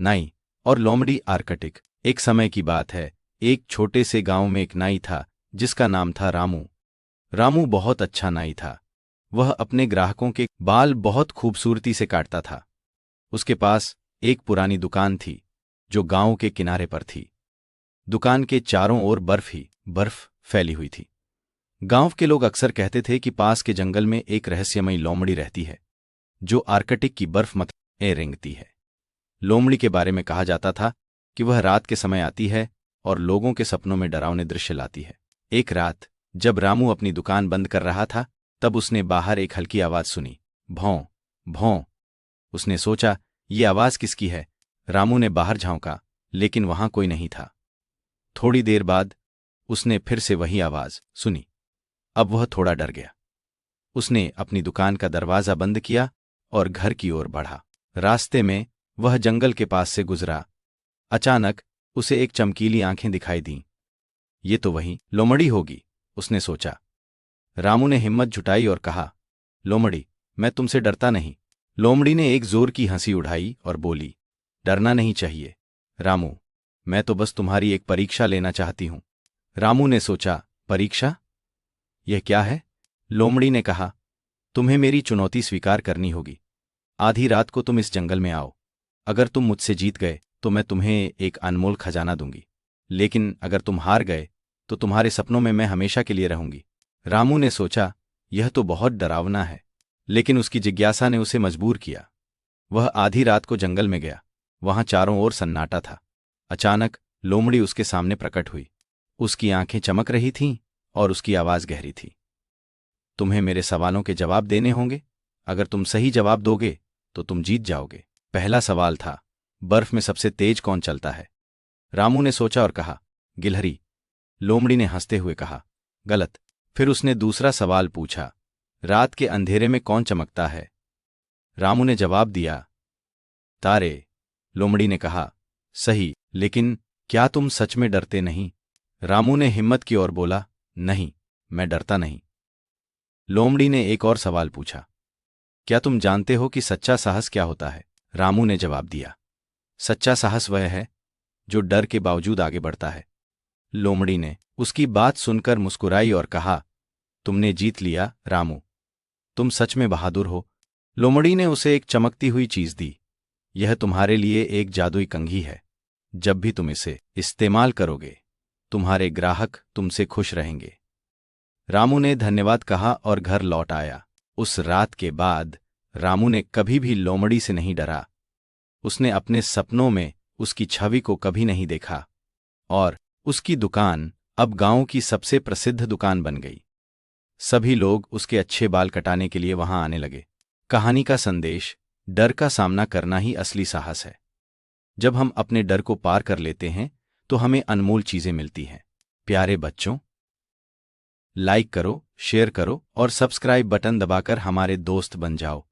नाई और लोमड़ी आर्कटिक। एक समय की बात है, एक छोटे से गांव में एक नाई था जिसका नाम था रामू। रामू बहुत अच्छा नाई था। वह अपने ग्राहकों के बाल बहुत खूबसूरती से काटता था। उसके पास एक पुरानी दुकान थी जो गांव के किनारे पर थी। दुकान के चारों ओर बर्फ ही बर्फ फैली हुई थी। गांव के लोग अक्सर कहते थे कि पास के जंगल में एक रहस्यमयी लोमड़ी रहती है जो आर्कटिक की बर्फ मत रेंगती है। लोमड़ी के बारे में कहा जाता था कि वह रात के समय आती है और लोगों के सपनों में डरावने दृश्य लाती है। एक रात जब रामू अपनी दुकान बंद कर रहा था, तब उसने बाहर एक हल्की आवाज सुनी, भौं भौं। उसने सोचा, ये आवाज किसकी है। रामू ने बाहर झांका, लेकिन वहां कोई नहीं था। थोड़ी देर बाद उसने फिर से वही आवाज सुनी। अब वह थोड़ा डर गया। उसने अपनी दुकान का दरवाजा बंद किया और घर की ओर बढ़ा। रास्ते में वह जंगल के पास से गुजरा। अचानक उसे एक चमकीली आंखें दिखाई दीं। ये तो वही लोमड़ी होगी, उसने सोचा। रामू ने हिम्मत जुटाई और कहा, लोमड़ी, मैं तुमसे डरता नहीं। लोमड़ी ने एक जोर की हंसी उठाई और बोली, डरना नहीं चाहिए रामू, मैं तो बस तुम्हारी एक परीक्षा लेना चाहती हूं। रामू ने सोचा, परीक्षा? यह क्या है? लोमड़ी ने कहा, तुम्हें मेरी चुनौती स्वीकार करनी होगी। आधी रात को तुम इस जंगल में आओ। अगर तुम मुझसे जीत गए तो मैं तुम्हें एक अनमोल खजाना दूंगी, लेकिन अगर तुम हार गए तो तुम्हारे सपनों में मैं हमेशा के लिए रहूंगी। रामू ने सोचा, यह तो बहुत डरावना है, लेकिन उसकी जिज्ञासा ने उसे मजबूर किया। वह आधी रात को जंगल में गया। वहां चारों ओर सन्नाटा था। अचानक लोमड़ी उसके सामने प्रकट हुई। उसकी आंखें चमक रही थीं और उसकी आवाज गहरी थी। तुम्हें मेरे सवालों के जवाब देने होंगे। अगर तुम सही जवाब दोगे तो तुम जीत जाओगे। पहला सवाल था, बर्फ में सबसे तेज कौन चलता है? रामू ने सोचा और कहा, गिलहरी। लोमड़ी ने हंसते हुए कहा, गलत। फिर उसने दूसरा सवाल पूछा, रात के अंधेरे में कौन चमकता है? रामू ने जवाब दिया, तारे। लोमड़ी ने कहा, सही, लेकिन क्या तुम सच में डरते नहीं? रामू ने हिम्मत की और बोला, नहीं, मैं डरता नहीं। लोमड़ी ने एक और सवाल पूछा, क्या तुम जानते हो कि सच्चा साहस क्या होता है? रामू ने जवाब दिया, सच्चा साहस वह है जो डर के बावजूद आगे बढ़ता है। लोमड़ी ने उसकी बात सुनकर मुस्कुराई और कहा, तुमने जीत लिया रामू, तुम सच में बहादुर हो। लोमड़ी ने उसे एक चमकती हुई चीज दी। यह तुम्हारे लिए एक जादुई कंघी है। जब भी तुम इसे इस्तेमाल करोगे, तुम्हारे ग्राहक तुमसे खुश रहेंगे। रामू ने धन्यवाद कहा और घर लौट आया। उस रात के बाद रामू ने कभी भी लोमड़ी से नहीं डरा। उसने अपने सपनों में उसकी छवि को कभी नहीं देखा और उसकी दुकान अब गांव की सबसे प्रसिद्ध दुकान बन गई। सभी लोग उसके अच्छे बाल कटाने के लिए वहां आने लगे। कहानी का संदेश, डर का सामना करना ही असली साहस है। जब हम अपने डर को पार कर लेते हैं तो हमें अनमोल चीजें मिलती हैं। प्यारे बच्चों, लाइक करो, शेयर करो और सब्सक्राइब बटन दबाकर हमारे दोस्त बन जाओ।